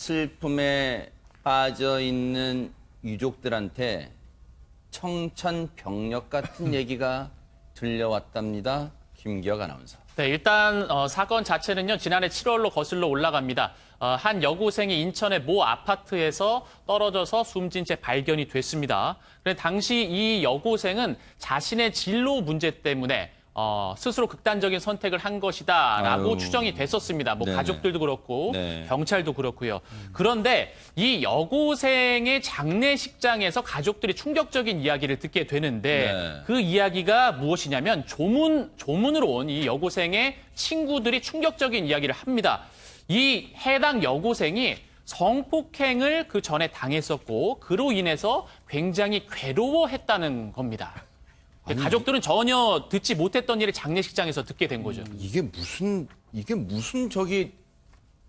슬픔에 빠져 있는 유족들한테 청천벽력 같은 얘기가 들려왔답니다. 김기혁 아나운서. 네, 일단 사건 자체는요, 지난해 7월로 거슬러 올라갑니다. 한 여고생이 인천의 모 아파트에서 떨어져서 숨진 채 발견이 됐습니다. 그런데 당시 이 여고생은 자신의 진로 문제 때문에 스스로 극단적인 선택을 한 것이다라고 추정이 됐었습니다. 뭐 네네. 가족들도 그렇고 네. 경찰도 그렇고요. 그런데 이 여고생의 장례식장에서 가족들이 충격적인 이야기를 듣게 되는데 네. 그 이야기가 무엇이냐면 조문으로 온 이 여고생의 친구들이 충격적인 이야기를 합니다. 이 해당 여고생이 성폭행을 그 전에 당했었고 그로 인해서 굉장히 괴로워했다는 겁니다. 가족들은 전혀 듣지 못했던 일을 장례식장에서 듣게 된 거죠. 이게 무슨 저기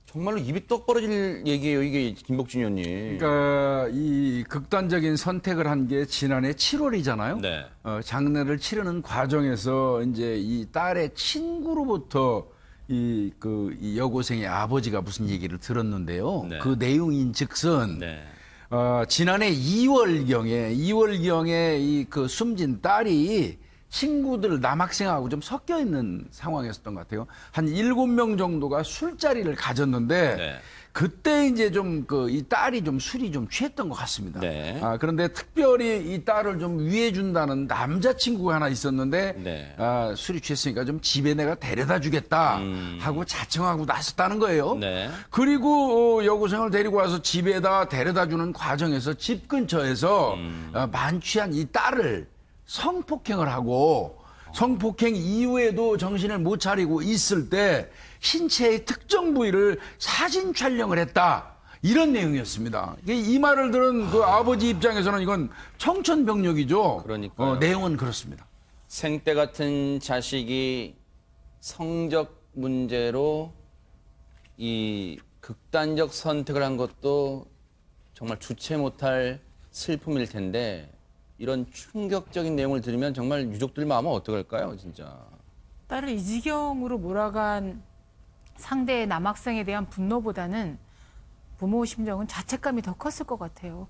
정말로 입이 떡 벌어질 얘기예요, 이게 김복준 의원님. 그러니까 이 극단적인 선택을 한 게 지난해 7월이잖아요. 네. 장례를 치르는 과정에서 이제 이 딸의 친구로부터 이 여고생의 아버지가 무슨 얘기를 들었는데요. 네. 그 내용인즉슨 네. 지난해 2월경에 이 그 숨진 딸이 친구들 남학생하고 좀 섞여 있는 상황이었던 것 같아요. 한 7명 정도가 술자리를 가졌는데 네. 그때 이제 좀 이 딸이 좀 술이 좀 취했던 것 같습니다. 네. 그런데 특별히 이 딸을 좀 위해준다는 남자친구가 하나 있었는데 네. 술이 취했으니까 좀 집에 내가 데려다 주겠다 하고 자청하고 나섰다는 거예요. 네. 그리고 여고생을 데리고 와서 집에다 데려다 주는 과정에서 집 근처에서 만취한 이 딸을 성폭행을 하고 성폭행 이후에도 정신을 못 차리고 있을 때 신체의 특정 부위를 사진 촬영을 했다. 이런 내용이었습니다. 이 말을 들은 그 아버지 입장에서는 이건 청천벽력이죠. 그러니까요. 내용은 그렇습니다. 생때 같은 자식이 성적 문제로 이 극단적 선택을 한 것도 정말 주체 못할 슬픔일 텐데 이런 충격적인 내용을 들으면 정말 유족들 마음은 어떡할까요, 진짜. 딸을 이 지경으로 몰아간 상대의 남학생에 대한 분노보다는 부모 심정은 자책감이 더 컸을 것 같아요.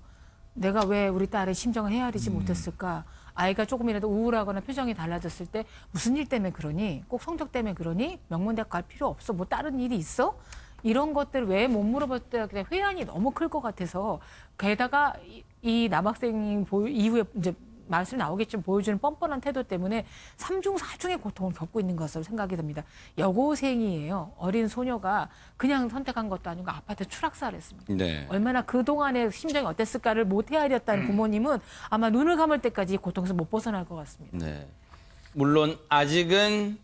내가 왜 우리 딸의 심정을 헤아리지 못했을까? 아이가 조금이라도 우울하거나 표정이 달라졌을 때 무슨 일 때문에 그러니? 꼭 성적 때문에 그러니? 명문대학 갈 필요 없어? 뭐 다른 일이 있어? 이런 것들 왜 못 물어봤다 그냥 회한이 너무 클 것 같아서 게다가 이 남학생이 이후에 이제 말씀 나오겠지만 보여주는 뻔뻔한 태도 때문에 3중 4중의 고통을 겪고 있는 것으로 생각이 듭니다. 여고생이에요. 어린 소녀가 그냥 선택한 것도 아니고 아파트 추락사를 했습니다. 네. 얼마나 그동안의 심정이 어땠을까를 못 헤아렸다는 부모님은 아마 눈을 감을 때까지 고통에서 못 벗어날 것 같습니다. 네. 물론 아직은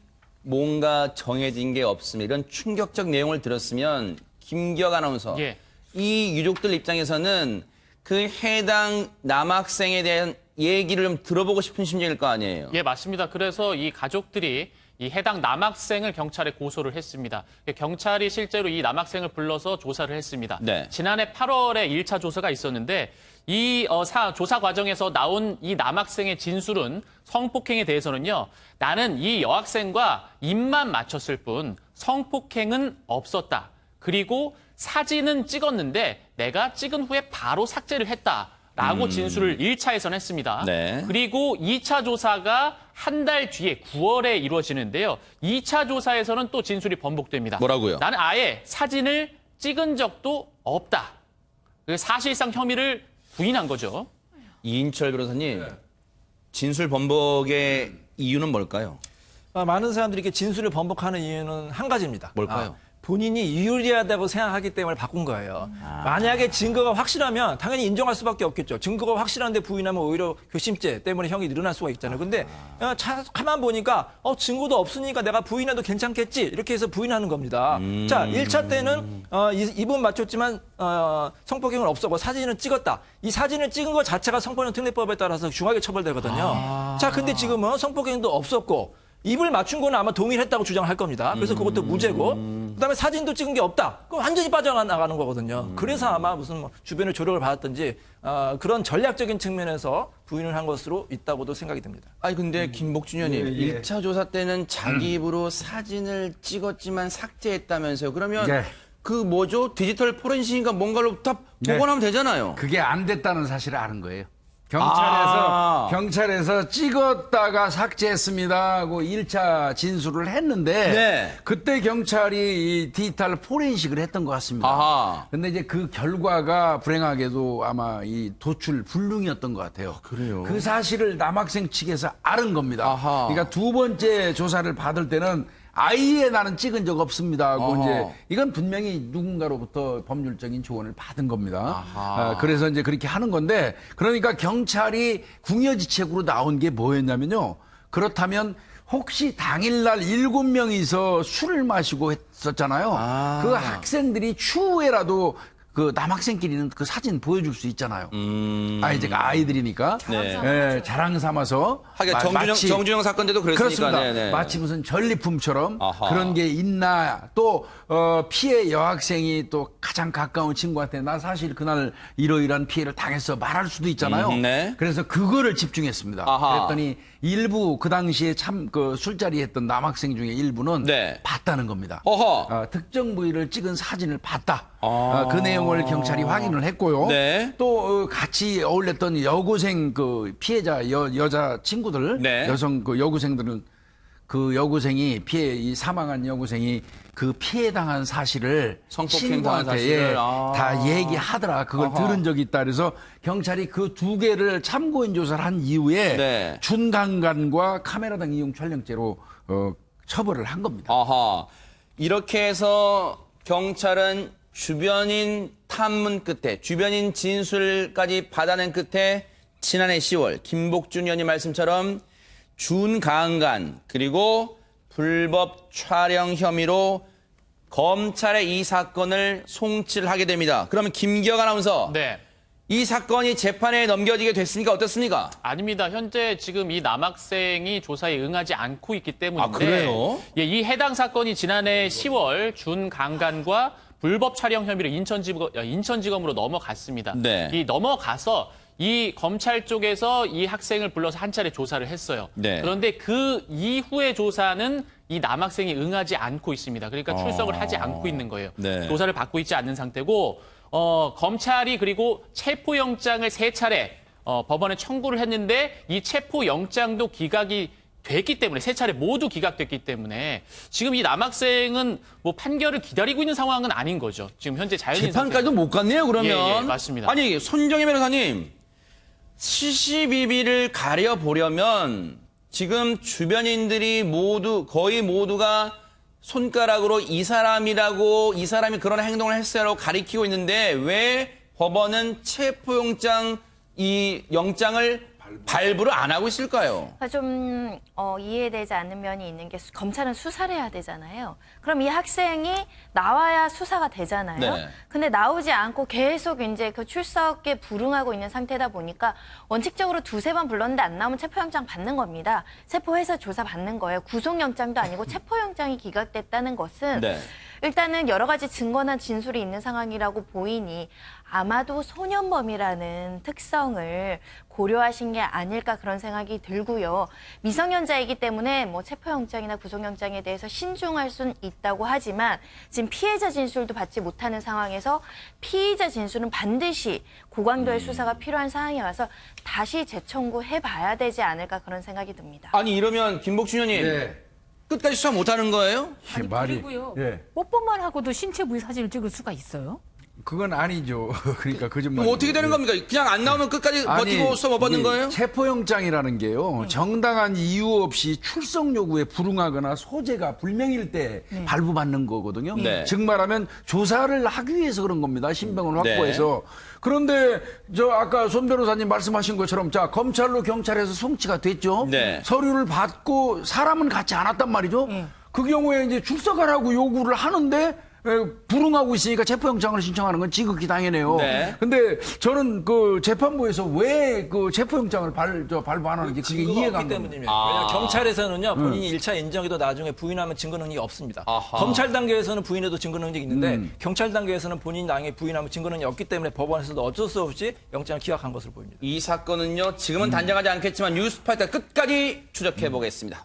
뭔가 정해진 게 없습니다. 이런 충격적 내용을 들었으면 김기혁 아나운서, 예. 이 유족들 입장에서는 그 해당 남학생에 대한 얘기를 좀 들어보고 싶은 심정일 거 아니에요. 예, 맞습니다. 그래서 이 가족들이 이 해당 남학생을 경찰에 고소를 했습니다. 경찰이 실제로 이 남학생을 불러서 조사를 했습니다. 네. 지난해 8월에 1차 조사가 있었는데 이 조사 과정에서 나온 이 남학생의 진술은 성폭행에 대해서는요. 나는 이 여학생과 입만 맞췄을 뿐 성폭행은 없었다. 그리고 사진은 찍었는데 내가 찍은 후에 바로 삭제를 했다라고 진술을 1차에서는 했습니다. 네. 그리고 2차 조사가 한 달 뒤에 9월에 이루어지는데요. 2차 조사에서는 또 진술이 번복됩니다. 뭐라고요? 나는 아예 사진을 찍은 적도 없다. 사실상 혐의를 부인한 거죠. 이인철 변호사님, 진술 번복의 이유는 뭘까요? 많은 사람들이 이렇게 진술을 번복하는 이유는 한 가지입니다. 뭘까요? 본인이 유리하다고 생각하기 때문에 바꾼 거예요. 만약에 증거가 확실하면 당연히 인정할 수밖에 없겠죠. 증거가 확실한데 부인하면 오히려 교심죄 때문에 형이 늘어날 수가 있잖아요. 근데 가만 보니까 증거도 없으니까 내가 부인해도 괜찮겠지 이렇게 해서 부인하는 겁니다. 자, 1차 때는 입은 맞췄지만 성폭행은 없었고 사진은 찍었다. 이 사진을 찍은 것 자체가 성폭행 특례법에 따라서 중하게 처벌되거든요. 자, 근데 지금은 성폭행도 없었고 입을 맞춘 거는 아마 동일했다고 주장할 겁니다. 그래서 그것도 무죄고, 그다음에 사진도 찍은 게 없다. 그럼 완전히 빠져나가는 거거든요. 그래서 아마 무슨 주변의 조력을 받았든지 그런 전략적인 측면에서 부인을 한 것으로 있다고도 생각이 됩니다. 아니 근데 김복준 의원님, 예. 1차 조사 때는 자기 입으로 사진을 찍었지만 삭제했다면서요. 그러면 예. 그 뭐죠? 디지털 포렌식인가 뭔가로 다 복원하면 되잖아요. 그게 안 됐다는 사실을 아는 거예요. 아. 경찰에서 찍었다가 삭제했습니다 하고 1차 진술을 했는데 네. 그때 경찰이 이 디지털 포렌식을 했던 것 같습니다. 아하. 근데 이제 그 결과가 불행하게도 아마 이 도출 불능이었던 것 같아요. 그래요? 그 사실을 남학생 측에서 알은 겁니다. 아하. 그러니까 두 번째 조사를 받을 때는 아예 나는 찍은 적 없습니다 하고 아하. 이제 이건 분명히 누군가로부터 법률적인 조언을 받은 겁니다. 아하. 그래서 이제 그렇게 하는 건데 그러니까 경찰이 궁여지책으로 나온 게 뭐였냐면요. 그렇다면 혹시 당일날 7명이서 술을 마시고 했었잖아요. 아. 그 학생들이 추후에라도 그 남학생끼리는 그 사진 보여줄 수 있잖아요. 이제 아이들이니까 네. 예, 자랑 삼아서 하긴 마치 정준영 사건 때도 그랬으니까. 그렇습니다. 네네. 마치 무슨 전리품처럼 아하. 그런 게 있나 또 피해 여학생이 또 가장 가까운 친구한테 나 사실 그날 이러이러한 피해를 당했어 말할 수도 있잖아요. 네. 그래서 그거를 집중했습니다. 아하. 그랬더니 일부 그 당시에 참 그 술자리 했던 남학생 중에 일부는 네. 봤다는 겁니다. 어허. 특정 부위를 찍은 사진을 봤다. 아. 그 내용을 경찰이 확인을 했고요. 네. 또 같이 어울렸던 여고생 그 피해자 여자 친구들, 네. 여성 그 여고생들은 그 여고생이 이 사망한 여고생이 그 피해당한 사실을 성폭행 당한 친구한테 사실을. 아. 다 얘기하더라. 그걸 아하. 들은 적이 있다. 그래서 경찰이 그 두 개를 참고인 조사를 한 이후에 네. 준강간과 카메라 등 이용 촬영죄로 처벌을 한 겁니다. 아하. 이렇게 해서 경찰은 주변인 탐문 끝에, 주변인 진술까지 받아낸 끝에 지난해 10월 김복준 의원님 말씀처럼 준강간 그리고 불법 촬영 혐의로 검찰에 이 사건을 송치를 하게 됩니다. 그러면 김기혁 아나운서, 네. 이 사건이 재판에 넘겨지게 됐습니까? 어떻습니까? 아닙니다. 현재 지금 이 남학생이 조사에 응하지 않고 있기 때문인데. 아, 그래요? 예, 이 해당 사건이 지난해 10월 준강간과 불법 촬영 혐의로 인천지검으로 넘어갔습니다. 네. 이 넘어가서 이 검찰 쪽에서 이 학생을 불러서 한 차례 조사를 했어요. 네. 그런데 그 이후의 조사는 이 남학생이 응하지 않고 있습니다. 그러니까 출석을 하지 않고 있는 거예요. 네. 조사를 받고 있지 않는 상태고 검찰이 그리고 체포영장을 3차례 법원에 청구를 했는데 이 체포영장도 기각이 됐기 때문에 3차례 모두 기각됐기 때문에 지금 이 남학생은 뭐 판결을 기다리고 있는 상황은 아닌 거죠. 지금 현재 자연인 재판까지도 못 갔네요, 그러면. 예, 맞습니다. 아니, 손정혜 변호사님, 시시비비를 가려보려면 지금 주변인들이 거의 모두가 손가락으로 이 사람이 그런 행동을 했어요라고 가리키고 있는데 왜 법원은 체포영장 이 영장을 발부를 안 하고 있을까요? 좀 이해되지 않는 면이 있는 게 검찰은 수사를 해야 되잖아요. 그럼 이 학생이 나와야 수사가 되잖아요. 네. 근데 나오지 않고 계속 이제 그 출석에 불응하고 있는 상태다 보니까 원칙적으로 2-3번 불렀는데 안 나오면 체포영장 받는 겁니다. 체포해서 조사 받는 거예요. 구속영장도 아니고 체포영장이 기각됐다는 것은 네. 일단은 여러 가지 증거나 진술이 있는 상황이라고 보이니 아마도 소년범이라는 특성을 고려하신 게 아닐까 그런 생각이 들고요. 미성년자이기 때문에 뭐 체포영장이나 구속영장에 대해서 신중할 수는 있다고 하지만 지금 피해자 진술도 받지 못하는 상황에서 피의자 진술은 반드시 고강도의 수사가 필요한 상황에 와서 다시 재청구해봐야 되지 않을까 그런 생각이 듭니다. 아니, 이러면 김복준 의원님 네. 끝까지 수사 못하는 거예요? 아니, 그리고요. 예. 뽀뽀만 하고도 신체 부위 사진을 찍을 수가 있어요? 그건 아니죠. 그러니까 그 좀. 그럼 어떻게 되는 겁니까? 그냥 안 나오면 끝까지 버티고 수사 못 받는 거예요? 체포영장이라는 게요. 정당한 이유 없이 출석 요구에 불응하거나 소재가 불명일 때 발부받는 거거든요. 네. 즉 말하면 조사를 하기 위해서 그런 겁니다. 신병을 네. 확보해서. 그런데 아까 손 변호사님 말씀하신 것처럼 자 검찰로 경찰에서 송치가 됐죠. 네. 서류를 받고 사람은 같이 않았단 말이죠. 그 경우에 이제 출석하라고 요구를 하는데 불응하고 있으니까 체포영장을 신청하는 건 지극히 당연해요. 네. 근데 저는 그 재판부에서 왜 그 체포영장을 발부 안 하는지 그게 증거가 이해가 없기 안 갑니다. 때문입니다. 왜냐하면 경찰에서는요 본인이 1차 인정해도 나중에 부인하면 증거 능력이 없습니다. 아하. 검찰 단계에서는 부인해도 증거 능력이 있는데 경찰 단계에서는 본인이 나중에 부인하면 증거 능력이 없기 때문에 법원에서도 어쩔 수 없이 영장을 기각한 것으로 보입니다. 이 사건은요, 지금은 단정하지 않겠지만 뉴스파이터 끝까지 추적해 보겠습니다.